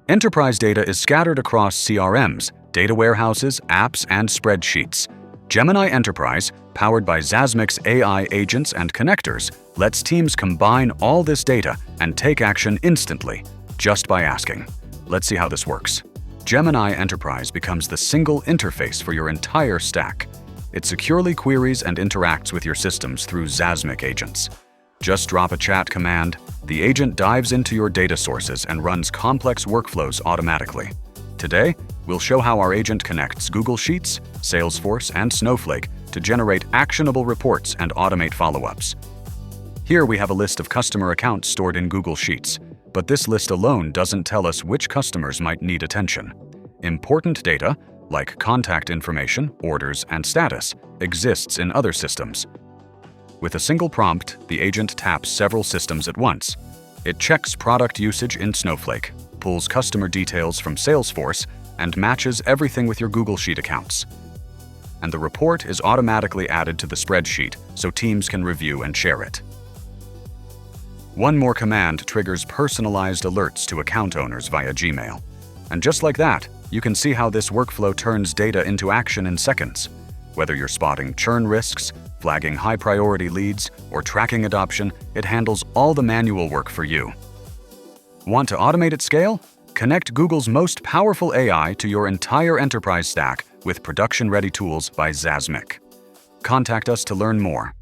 Enterprise data is scattered across CRMs, data warehouses, apps, and spreadsheets. Gemini Enterprise, powered by Zazmic's AI agents and connectors, lets teams combine all this data and take action instantly, just by asking. Let's see how this works. Gemini Enterprise becomes the single interface for your entire stack. It securely queries and interacts with your systems through Zazmic agents. Just drop a chat command, the agent dives into your data sources and runs complex workflows automatically. Today, we'll show how our agent connects Google Sheets, Salesforce, and Snowflake to generate actionable reports and automate follow-ups. Here we have a list of customer accounts stored in Google Sheets, but this list alone doesn't tell us which customers might need attention. Important data, like contact information, orders, and status, exists in other systems. With a single prompt, the agent taps several systems at once. It checks product usage in Snowflake, pulls customer details from Salesforce, and matches everything with your Google Sheet accounts. And the report is automatically added to the spreadsheet so teams can review and share it. One more command triggers personalized alerts to account owners via Gmail. And just like that, you can see how this workflow turns data into action in seconds. Whether you're spotting churn risks, flagging high-priority leads, or tracking adoption, it handles all the manual work for you. Want to automate at scale? Connect Google's most powerful AI to your entire enterprise stack with production-ready tools by Zazmic. Contact us to learn more.